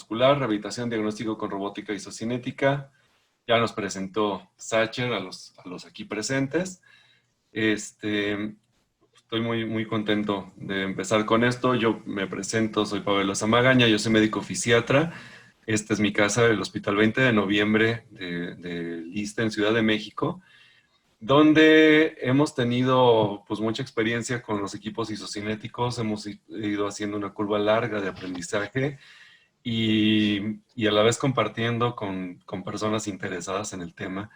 muscular, rehabilitación, diagnóstico con robótica isocinética. Ya nos presentó Sacher a los aquí presentes. Estoy muy contento de empezar con esto. Yo me presento, soy Pablo Zamagaña, yo soy médico fisiatra. Esta es mi casa, el Hospital 20 de Noviembre de Ixta, en Ciudad de México, donde hemos tenido pues mucha experiencia con los equipos isocinéticos, hemos ido haciendo una curva larga de aprendizaje y a la vez compartiendo con personas interesadas en el tema.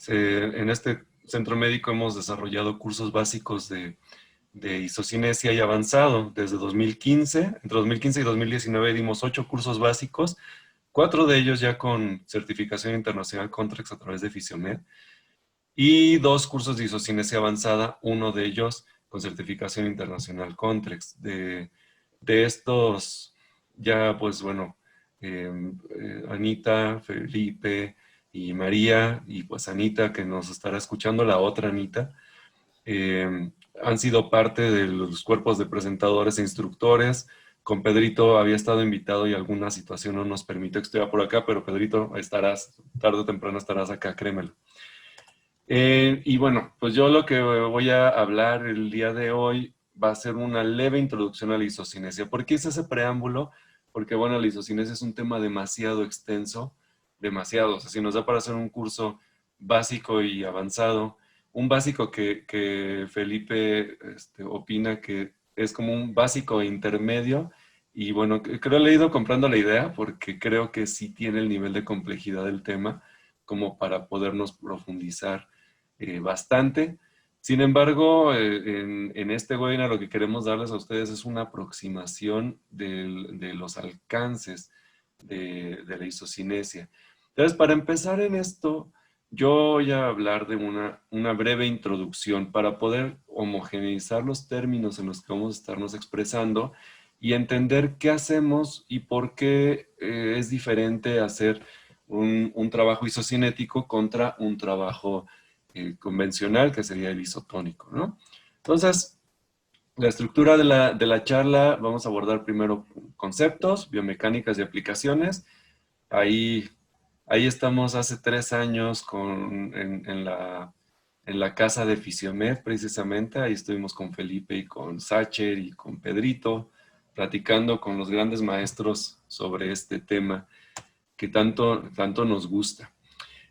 En este centro médico hemos desarrollado cursos básicos de isocinesia y avanzado desde 2015. Entre 2015 y 2019 dimos 8 cursos básicos, 4 de ellos ya con certificación internacional Contrex a través de Fisiomed, y 2 cursos de isocinesia avanzada, uno de ellos con certificación internacional Contrex. De estos, ya pues bueno, Anita, Felipe y María, y pues Anita, que nos estará escuchando, la otra Anita, han sido parte de los cuerpos de presentadores e instructores. Con Pedrito había estado invitado y alguna situación no nos permitió que estuviera por acá, pero Pedrito, estarás, tarde o temprano estarás acá, créemelo. Y bueno, pues yo lo que voy a hablar el día de hoy va a ser una leve introducción a la isocinesia. ¿Por qué hice ese preámbulo? Porque bueno, la isocinesia es un tema demasiado extenso, demasiado. O sea, si nos da para hacer un curso básico y avanzado, un básico que Felipe opina que es como un básico intermedio. Y bueno, creo que le he ido comprando la idea porque creo que sí tiene el nivel de complejidad del tema como para podernos profundizar bastante. Sin embargo, en este webinar lo que queremos darles a ustedes es una aproximación de los alcances de la isocinesia. Entonces, para empezar en esto, yo voy a hablar de una breve introducción para poder homogeneizar los términos en los que vamos a estarnos expresando y entender qué hacemos y por qué es diferente hacer un trabajo isocinético contra un trabajo convencional, que sería el isotónico, ¿no? Entonces, la estructura de la charla, vamos a abordar primero conceptos, biomecánicas y aplicaciones. Ahí estamos hace 3 años en la casa de Fisiomed, precisamente. Ahí estuvimos con Felipe y con Sacher y con Pedrito, platicando con los grandes maestros sobre este tema que tanto nos gusta.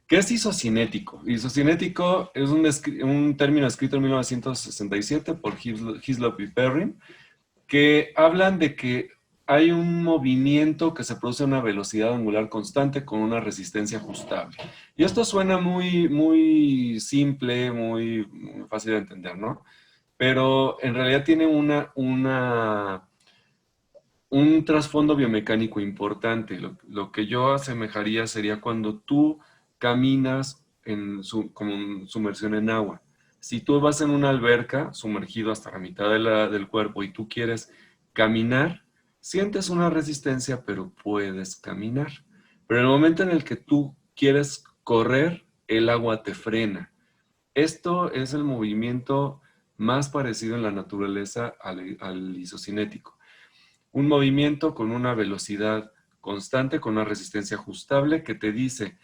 ¿Qué es isocinético? Isocinético es un término escrito en 1967 por Hislop y Perrin, que hablan de que hay un movimiento que se produce a una velocidad angular constante con una resistencia ajustable. Y esto suena muy simple, muy fácil de entender, ¿no? Pero en realidad tiene un trasfondo biomecánico importante. Lo que yo asemejaría sería cuando tú caminas como en sumersión en agua. Si tú vas en una alberca sumergido hasta la mitad del cuerpo y tú quieres caminar, sientes una resistencia, pero puedes caminar. Pero en el momento en el que tú quieres correr, el agua te frena. Esto es el movimiento más parecido en la naturaleza al isocinético. Un movimiento con una velocidad constante, con una resistencia ajustable que te dice,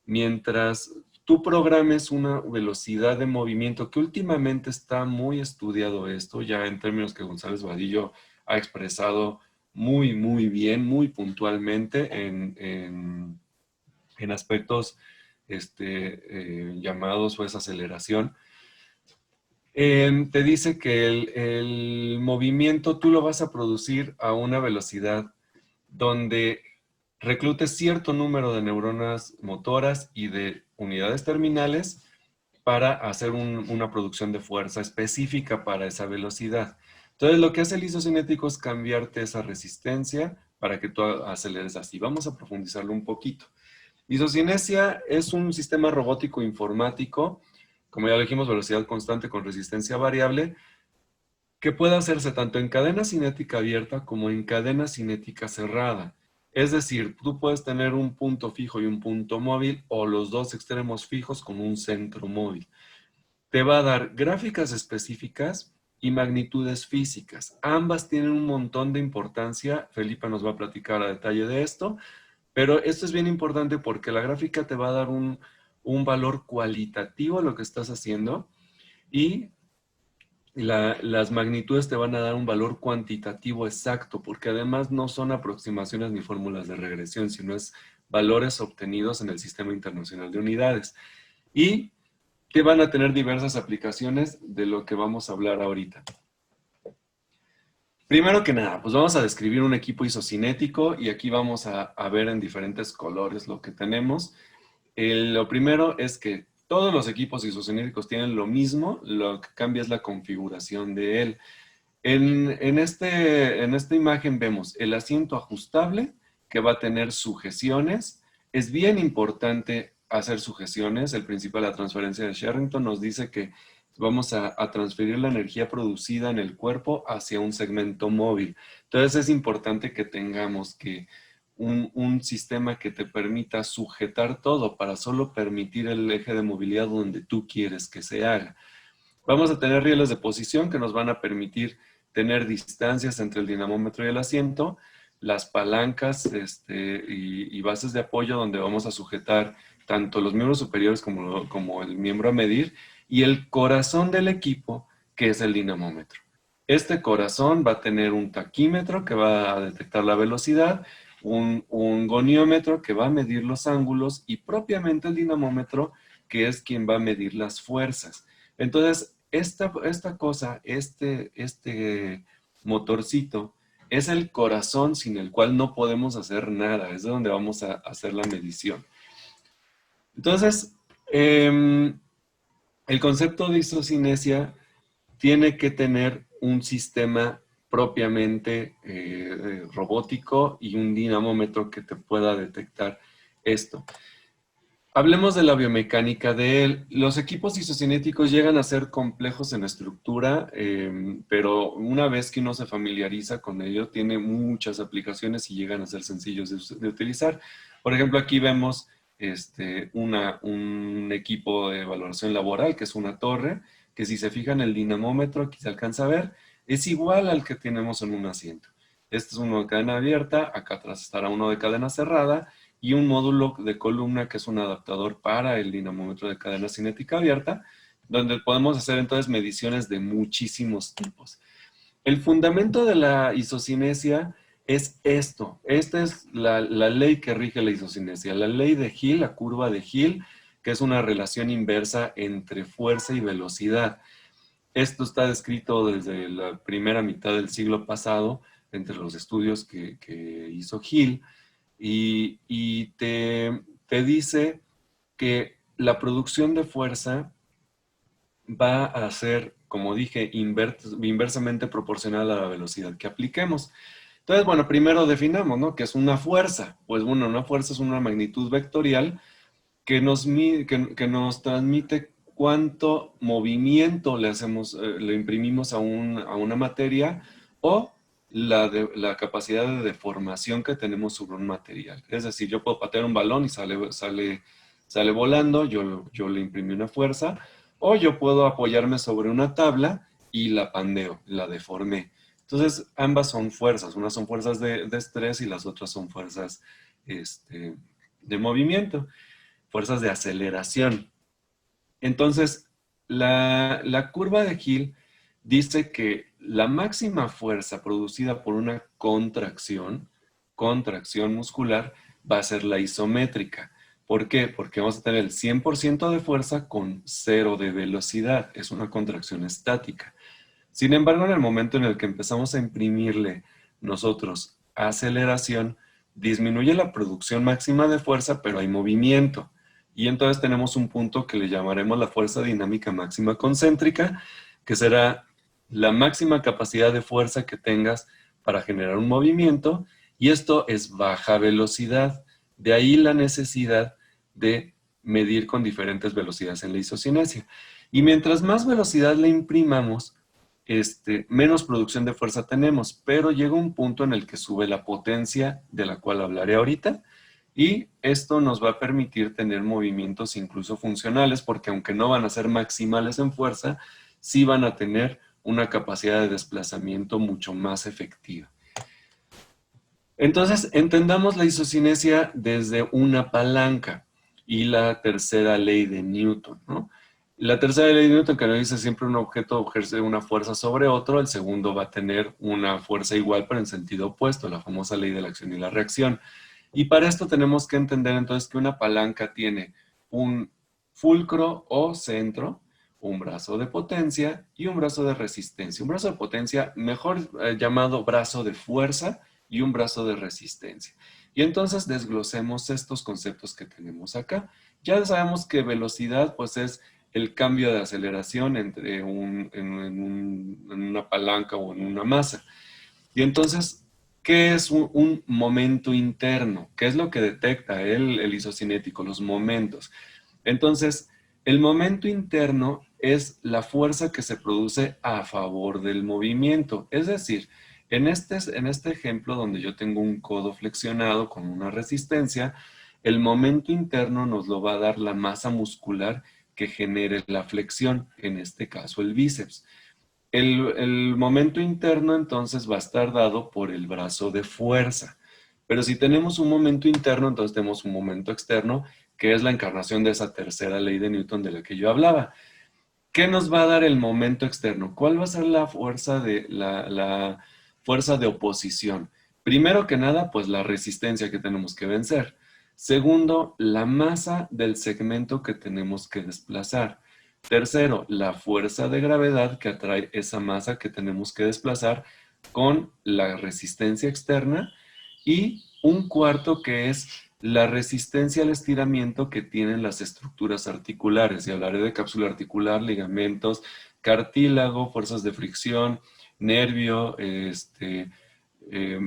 mientras tú programes una velocidad de movimiento, que últimamente está muy estudiado esto, ya en términos que González Vadillo ha expresado muy bien, muy puntualmente en aspectos llamados pues aceleración. Te dice que el movimiento tú lo vas a producir a una velocidad donde reclutes cierto número de neuronas motoras y de unidades terminales para hacer una producción de fuerza específica para esa velocidad. Entonces, lo que hace el isocinético es cambiarte esa resistencia para que tú aceleres así. Vamos a profundizarlo un poquito. Isocinesia es un sistema robótico informático, como ya lo dijimos, velocidad constante con resistencia variable, que puede hacerse tanto en cadena cinética abierta como en cadena cinética cerrada. Es decir, tú puedes tener un punto fijo y un punto móvil, o los dos extremos fijos con un centro móvil. Te va a dar gráficas específicas y magnitudes físicas. Ambas tienen un montón de importancia. Felipa nos va a platicar a detalle de esto, pero esto es bien importante porque la gráfica te va a dar un valor cualitativo a lo que estás haciendo y las magnitudes te van a dar un valor cuantitativo exacto, porque además no son aproximaciones ni fórmulas de regresión, sino es valores obtenidos en el Sistema Internacional de Unidades. Y que van a tener diversas aplicaciones de lo que vamos a hablar ahorita. Primero que nada, pues vamos a describir un equipo isocinético y aquí vamos a ver en diferentes colores lo que tenemos. Lo primero es que todos los equipos isocinéticos tienen lo mismo, lo que cambia es la configuración de él. En esta imagen vemos el asiento ajustable que va a tener sujeciones. Es bien importante hacer sujeciones. El principio de la transferencia de Sherrington nos dice que vamos a transferir la energía producida en el cuerpo hacia un segmento móvil. Entonces es importante que tengamos un sistema que te permita sujetar todo para solo permitir el eje de movilidad donde tú quieres que se haga. Vamos a tener rieles de posición que nos van a permitir tener distancias entre el dinamómetro y el asiento, las palancas y bases de apoyo donde vamos a sujetar tanto los miembros superiores como el miembro a medir, y el corazón del equipo, que es el dinamómetro. Este corazón va a tener un taquímetro que va a detectar la velocidad, un goniómetro que va a medir los ángulos y propiamente el dinamómetro que es quien va a medir las fuerzas. Entonces, esta cosa, este motorcito, es el corazón sin el cual no podemos hacer nada. Es de donde vamos a hacer la medición. Entonces, el concepto de isocinesia tiene que tener un sistema propiamente robótico y un dinamómetro que te pueda detectar esto. Hablemos de la biomecánica de él. Los equipos isocinéticos llegan a ser complejos en estructura, pero una vez que uno se familiariza con ello, tiene muchas aplicaciones y llegan a ser sencillos de utilizar. Por ejemplo, aquí vemos un equipo de valoración laboral, que es una torre, que si se fijan el dinamómetro, aquí se alcanza a ver, es igual al que tenemos en un asiento. Este es uno de cadena abierta, acá atrás estará uno de cadena cerrada, y un módulo de columna que es un adaptador para el dinamómetro de cadena cinética abierta, donde podemos hacer entonces mediciones de muchísimos tipos. El fundamento de la isocinesia es esto. Esta es la ley que rige la isocinesia. La ley de Hill, la curva de Hill, que es una relación inversa entre fuerza y velocidad. Esto está descrito desde la primera mitad del siglo pasado, entre los estudios que hizo Hill, y te dice que la producción de fuerza va a ser, como dije, inversamente proporcional a la velocidad que apliquemos. Entonces, bueno, primero definamos, ¿no? ¿Qué es una fuerza? Pues bueno, una fuerza es una magnitud vectorial que nos transmite cuánto movimiento le imprimimos a una materia o la capacidad de deformación que tenemos sobre un material. Es decir, yo puedo patear un balón y sale volando, yo le imprimí una fuerza, o yo puedo apoyarme sobre una tabla y la pandeo, la deformé. Entonces, ambas son fuerzas. Unas son fuerzas de estrés y las otras son fuerzas de movimiento, fuerzas de aceleración. Entonces, la curva de Hill dice que la máxima fuerza producida por una contracción muscular, va a ser la isométrica. ¿Por qué? Porque vamos a tener el 100% de fuerza con 0 de velocidad. Es una contracción estática. Sin embargo, en el momento en el que empezamos a imprimirle nosotros aceleración, disminuye la producción máxima de fuerza, pero hay movimiento. Y entonces tenemos un punto que le llamaremos la fuerza dinámica máxima concéntrica, que será la máxima capacidad de fuerza que tengas para generar un movimiento, y esto es baja velocidad. De ahí la necesidad de medir con diferentes velocidades en la isocinesia. Y mientras más velocidad le imprimamos, menos producción de fuerza tenemos, pero llega un punto en el que sube la potencia, de la cual hablaré ahorita, y esto nos va a permitir tener movimientos incluso funcionales, porque aunque no van a ser maximales en fuerza, sí van a tener una capacidad de desplazamiento mucho más efectiva. Entonces, entendamos la isocinesia desde una palanca y la tercera ley de Newton, ¿no? La tercera ley de Newton, que nos dice siempre un objeto ejerce una fuerza sobre otro, el segundo va a tener una fuerza igual pero en sentido opuesto, la famosa ley de la acción y la reacción. Y para esto tenemos que entender entonces que una palanca tiene un fulcro o centro, un brazo de potencia y un brazo de resistencia. Un brazo de potencia, mejor llamado brazo de fuerza, y un brazo de resistencia. Y entonces desglosemos estos conceptos que tenemos acá. Ya sabemos que velocidad pues es el cambio de aceleración entre en una palanca o en una masa. Y entonces, ¿qué es un momento interno? ¿Qué es lo que detecta el isocinético? Los momentos. Entonces, el momento interno es la fuerza que se produce a favor del movimiento. Es decir, en este ejemplo donde yo tengo un codo flexionado con una resistencia, el momento interno nos lo va a dar la masa muscular que genere la flexión, en este caso el bíceps. El momento interno entonces va a estar dado por el brazo de fuerza. Pero si tenemos un momento interno, entonces tenemos un momento externo, que es la encarnación de esa tercera ley de Newton de la que yo hablaba. ¿Qué nos va a dar el momento externo? ¿Cuál va a ser la fuerza la fuerza de oposición? Primero que nada, pues la resistencia que tenemos que vencer. Segundo, la masa del segmento que tenemos que desplazar. Tercero, la fuerza de gravedad que atrae esa masa que tenemos que desplazar con la resistencia externa. Y un cuarto que es la resistencia al estiramiento que tienen las estructuras articulares. Y hablaré de cápsula articular, ligamentos, cartílago, fuerzas de fricción, nervio,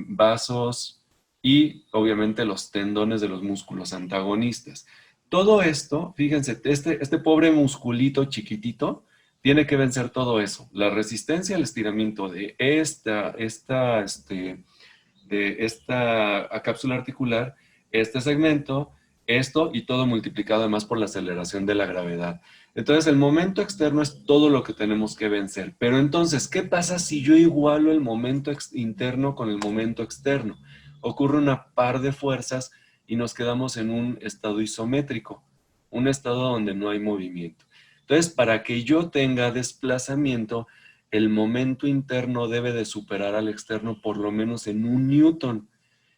vasos y obviamente los tendones de los músculos antagonistas. Todo esto, fíjense, este pobre musculito chiquitito tiene que vencer todo eso. La resistencia al estiramiento de esta cápsula articular, este segmento, esto y todo multiplicado además por la aceleración de la gravedad. Entonces el momento externo es todo lo que tenemos que vencer. Pero entonces, ¿qué pasa si yo igualo el momento interno con el momento externo? Ocurre una par de fuerzas y nos quedamos en un estado isométrico, un estado donde no hay movimiento. Entonces, para que yo tenga desplazamiento, el momento interno debe de superar al externo por lo menos en 1 Newton.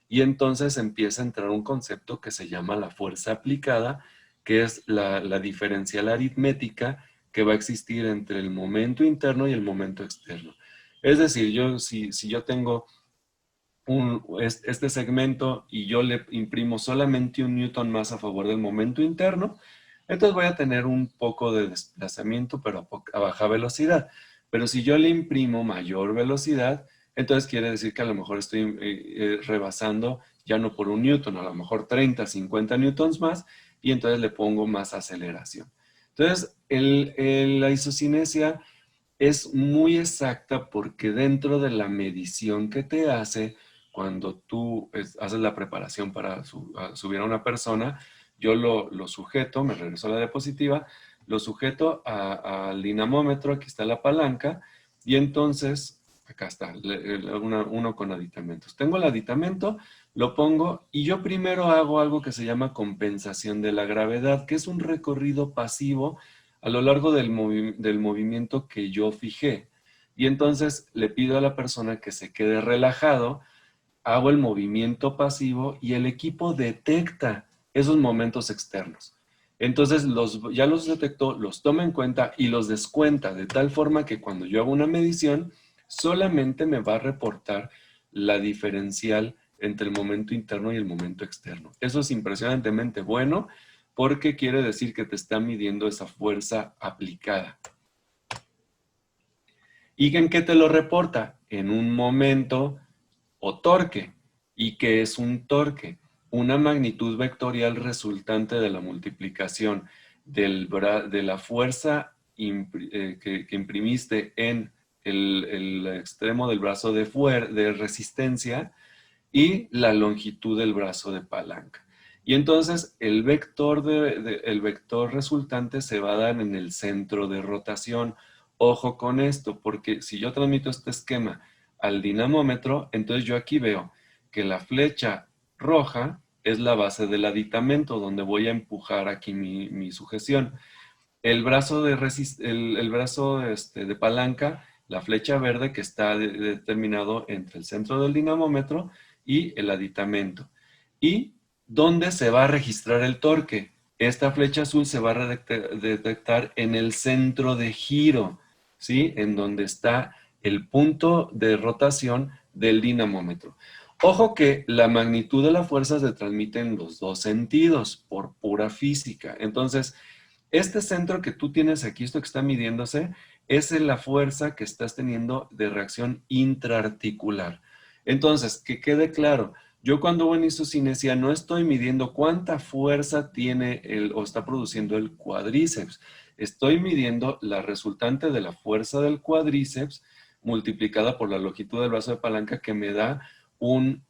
Y entonces empieza a entrar un concepto que se llama la fuerza aplicada, que es la diferencial aritmética que va a existir entre el momento interno y el momento externo. Es decir, si yo tengo este segmento y yo le imprimo solamente 1 Newton más a favor del momento interno, entonces voy a tener un poco de desplazamiento, pero a baja velocidad. Pero si yo le imprimo mayor velocidad, entonces quiere decir que a lo mejor estoy rebasando ya no por 1 Newton, a lo mejor 30, 50 newtons más, y entonces le pongo más aceleración. Entonces, la isocinesia es muy exacta porque dentro de la medición que te hace, cuando tú haces la preparación para subir a una persona, yo lo sujeto, me regreso a la diapositiva, lo sujeto al dinamómetro, aquí está la palanca, y entonces, acá está, uno con aditamentos. Tengo el aditamento, lo pongo, y yo primero hago algo que se llama compensación de la gravedad, que es un recorrido pasivo a lo largo del movimiento que yo fijé. Y entonces le pido a la persona que se quede relajado, hago el movimiento pasivo y el equipo detecta esos momentos externos. Entonces ya los detectó, los toma en cuenta y los descuenta de tal forma que cuando yo hago una medición, solamente me va a reportar la diferencial entre el momento interno y el momento externo. Eso es impresionantemente bueno porque quiere decir que te está midiendo esa fuerza aplicada. ¿Y en qué te lo reporta? En un momento o torque. ¿Y qué es un torque? Una magnitud vectorial resultante de la multiplicación de la fuerza que imprimiste en el extremo del brazo de resistencia y la longitud del brazo de palanca. Y entonces el vector resultante se va a dar en el centro de rotación Ojo con esto, porque si yo transmito este esquema al dinamómetro, entonces yo aquí veo que la flecha roja es la base del aditamento, donde voy a empujar aquí mi sujeción. El brazo el brazo de palanca, la flecha verde que está determinado entre el centro del dinamómetro y el aditamento. ¿Y dónde se va a registrar el torque? Esta flecha azul se va a detectar en el centro de giro, ¿sí? En donde está el punto de rotación del dinamómetro. Ojo que la magnitud de la fuerza se transmite en los dos sentidos por pura física. Entonces, este centro que tú tienes aquí, esto que está midiéndose, es la fuerza que estás teniendo de reacción intraarticular. Entonces, que quede claro, yo cuando hago en isocinesia no estoy midiendo cuánta fuerza tiene o está produciendo el cuádriceps. Estoy midiendo la resultante de la fuerza del cuádriceps multiplicada por la longitud del brazo de palanca que me da un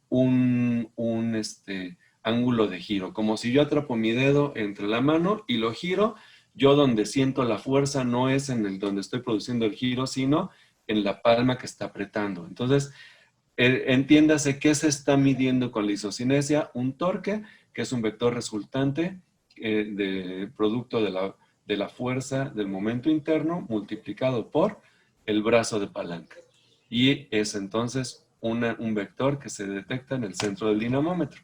ángulo de giro. Como si yo atrapo mi dedo entre la mano y lo giro, yo donde siento la fuerza no es en el donde estoy produciendo el giro, sino en la palma que está apretando. Entonces, entiéndase qué se está midiendo con la isocinesia, un torque, que es un vector resultante de producto de la fuerza del momento interno multiplicado por el brazo de palanca. Y es entonces un vector que se detecta en el centro del dinamómetro.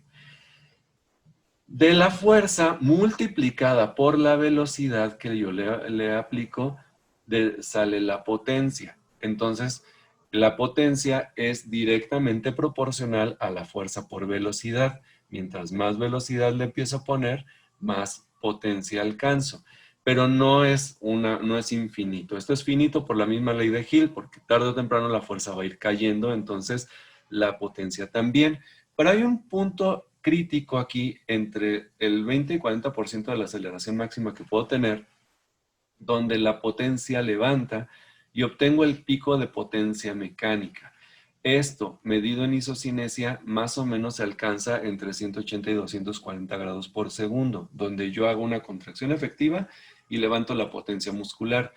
De la fuerza multiplicada por la velocidad que yo le aplico, sale la potencia. Entonces, la potencia es directamente proporcional a la fuerza por velocidad. Mientras más velocidad le empiezo a poner, más potencia alcanzo. Pero no es infinito. Esto es finito por la misma ley de Hill, porque tarde o temprano la fuerza va a ir cayendo, entonces la potencia también. Pero hay un punto crítico aquí entre el 20 y 40% de la aceleración máxima que puedo tener, donde la potencia levanta y obtengo el pico de potencia mecánica. Esto, medido en isocinesia, más o menos se alcanza entre 180 y 240 grados por segundo, donde yo hago una contracción efectiva y levanto la potencia muscular.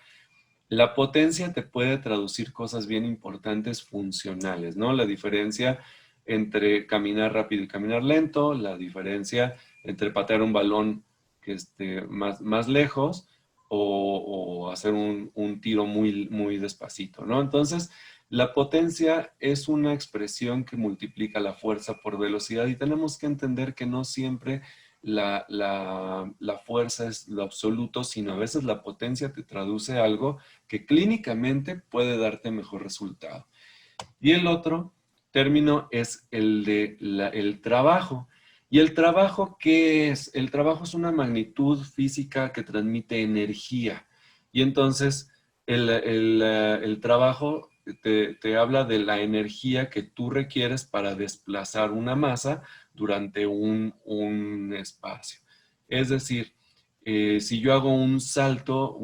La potencia te puede traducir cosas bien importantes funcionales, ¿no? La diferencia entre caminar rápido y caminar lento, la diferencia entre patear un balón que esté más lejos o hacer un tiro muy despacito, ¿no? Entonces, la potencia es una expresión que multiplica la fuerza por velocidad y tenemos que entender que no siempre la fuerza es lo absoluto, sino a veces la potencia te traduce algo que clínicamente puede darte mejor resultado. Y el otro término es el de el trabajo. ¿Y el trabajo qué es? El trabajo es una magnitud física que transmite energía. Y entonces el trabajo te habla de la energía que tú requieres para desplazar una masa durante un espacio. Es decir, si yo hago un salto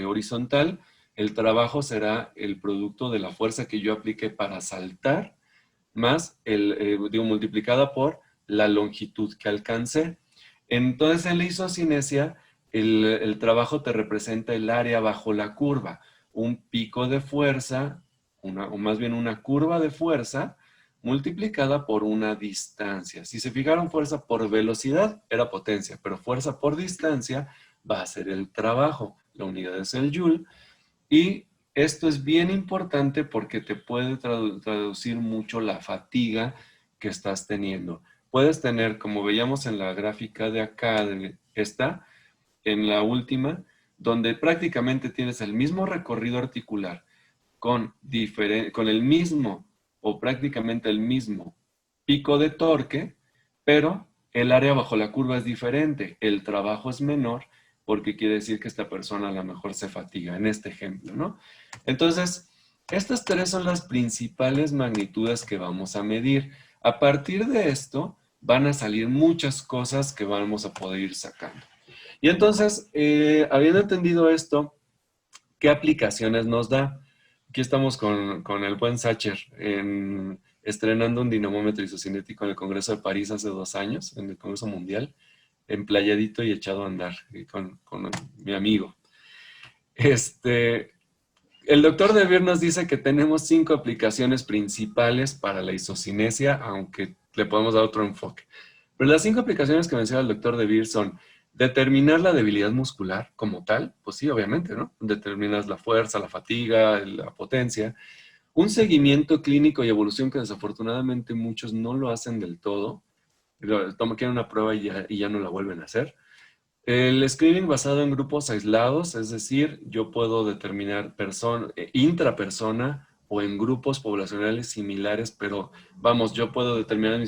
horizontal, el trabajo será el producto de la fuerza que yo aplique para saltar, más multiplicada por la longitud que alcancé. Entonces, en la isocinesia, el trabajo te representa el área bajo la curva, un pico de fuerza, o más bien una curva de fuerza, multiplicada por una distancia. Si se fijaron, fuerza por velocidad era potencia, pero fuerza por distancia va a ser el trabajo. La unidad es el joule. Y esto es bien importante porque te puede traducir mucho la fatiga que estás teniendo. Puedes tener, como veíamos en la gráfica de acá, en la última, donde prácticamente tienes el mismo recorrido articular con el mismo o prácticamente el mismo pico de torque, pero el área bajo la curva es diferente, el trabajo es menor, porque quiere decir que esta persona a lo mejor se fatiga, en este ejemplo, ¿no? Entonces, estas tres son las principales magnitudes que vamos a medir. A partir de esto, van a salir muchas cosas que vamos a poder ir sacando. Y entonces, habiendo entendido esto, ¿qué aplicaciones nos da? Aquí estamos con el buen Sacher estrenando un dinamómetro isocinético en el Congreso de París hace 2 años, en el Congreso Mundial, emplayadito y echado a andar con mi amigo. Este, el doctor De Beer nos dice que tenemos 5 aplicaciones principales para la isocinesia, aunque le podemos dar otro enfoque. Pero las 5 aplicaciones que menciona el doctor De Beer son determinar la debilidad muscular como tal, pues sí, obviamente, ¿no? Determinas la fuerza, la fatiga, la potencia. Un seguimiento clínico y evolución que desafortunadamente muchos no lo hacen del todo. Quieren una prueba y ya no la vuelven a hacer. El screening basado en grupos aislados, es decir, yo puedo determinar intrapersona o en grupos poblacionales similares, pero vamos, yo puedo determinar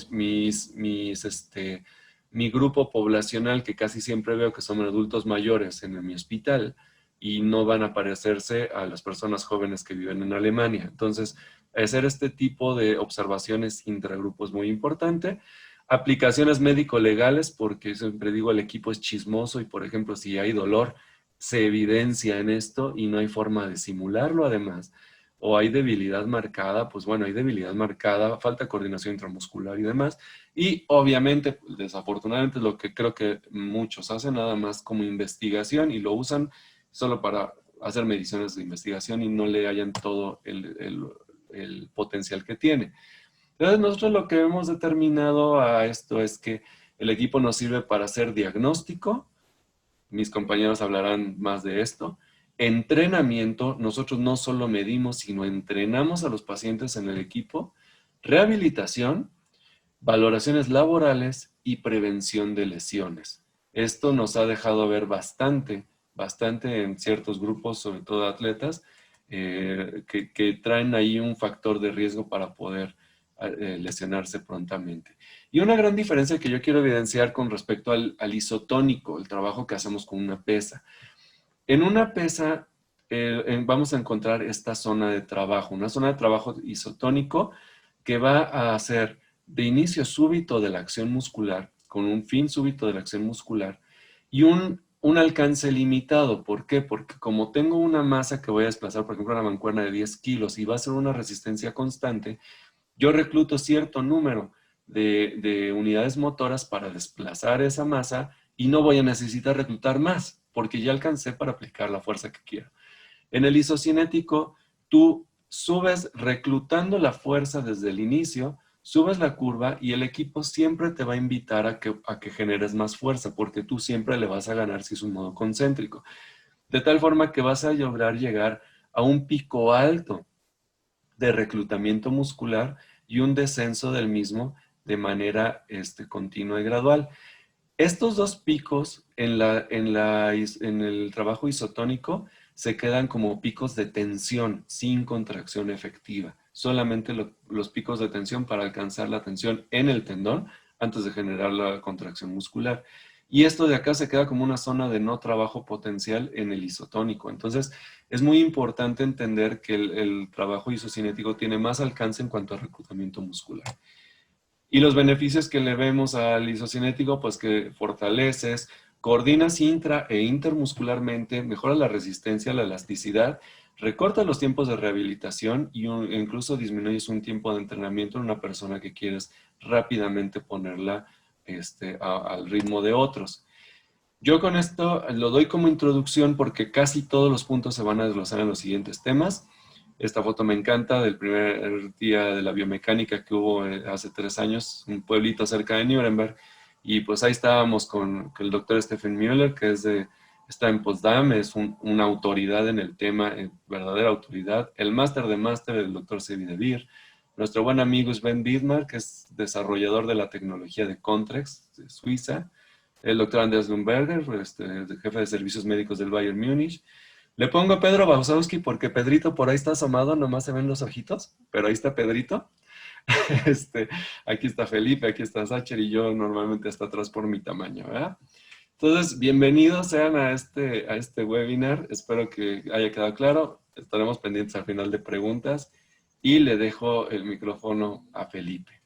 mi grupo poblacional, que casi siempre veo que son adultos mayores en mi hospital y no van a parecerse a las personas jóvenes que viven en Alemania. Entonces, hacer este tipo de observaciones intragrupos es muy importante. Aplicaciones médico-legales, porque siempre digo, el equipo es chismoso y, por ejemplo, si hay dolor, se evidencia en esto y no hay forma de simularlo además. O hay debilidad marcada, pues bueno, hay debilidad marcada, falta coordinación intramuscular y demás. Y obviamente, desafortunadamente, lo que creo que muchos hacen nada más como investigación y lo usan solo para hacer mediciones de investigación y no le hallan todo el potencial que tiene. Entonces, nosotros lo que hemos determinado a esto es que el equipo nos sirve para hacer diagnóstico, mis compañeros hablarán más de esto, entrenamiento, nosotros no solo medimos, sino entrenamos a los pacientes en el equipo, rehabilitación, valoraciones laborales y prevención de lesiones. Esto nos ha dejado ver bastante en ciertos grupos, sobre todo atletas, que traen ahí un factor de riesgo para poder lesionarse prontamente. Y una gran diferencia que yo quiero evidenciar con respecto al isotónico, el trabajo que hacemos con una pesa. En una pesa vamos a encontrar esta zona de trabajo, una zona de trabajo isotónico que va a hacer de inicio súbito de la acción muscular, con un fin súbito de la acción muscular, y un alcance limitado. ¿Por qué? Porque como tengo una masa que voy a desplazar, por ejemplo, una mancuerna de 10 kilos y va a ser una resistencia constante, yo recluto cierto número de unidades motoras para desplazar esa masa y no voy a necesitar reclutar más, porque ya alcancé para aplicar la fuerza que quiero. En el isocinético, tú subes reclutando la fuerza desde el inicio, subes la curva y el equipo siempre te va a invitar a que generes más fuerza, porque tú siempre le vas a ganar si es un modo concéntrico. De tal forma que vas a lograr llegar a un pico alto de reclutamiento muscular y un descenso del mismo de manera continua y gradual. Estos dos picos en el trabajo isotónico se quedan como picos de tensión sin contracción efectiva. Solamente los picos de tensión para alcanzar la tensión en el tendón antes de generar la contracción muscular. Y esto de acá se queda como una zona de no trabajo potencial en el isotónico. Entonces, es muy importante entender que el trabajo isocinético tiene más alcance en cuanto a reclutamiento muscular. Y los beneficios que le vemos al isocinético, pues que fortaleces, coordinas intra e intermuscularmente, mejora la resistencia, la elasticidad, recorta los tiempos de rehabilitación y incluso disminuyes un tiempo de entrenamiento en una persona que quieres rápidamente ponerla al ritmo de otros. Yo con esto lo doy como introducción porque casi todos los puntos se van a desglosar en los siguientes temas. Esta foto me encanta del primer día de la biomecánica que hubo hace 3 años, un pueblito cerca de Nuremberg. Y pues ahí estábamos con el doctor Stephen Müller, que está en Potsdam, es una autoridad en el tema, verdadera autoridad. El máster de máster, el doctor Sevi de Beer. Nuestro buen amigo Sven Dietmar, que es desarrollador de la tecnología de Contrex, de Suiza. El doctor Andreas Lumberger, jefe de servicios médicos del Bayern Múnich. Le pongo Pedro Bausowski porque Pedrito por ahí está asomado, nomás se ven los ojitos, pero ahí está Pedrito. Aquí está Felipe, aquí está Sacher y yo normalmente hasta atrás por mi tamaño, ¿verdad? Entonces, bienvenidos sean a este webinar. Espero que haya quedado claro. Estaremos pendientes al final de preguntas y le dejo el micrófono a Felipe.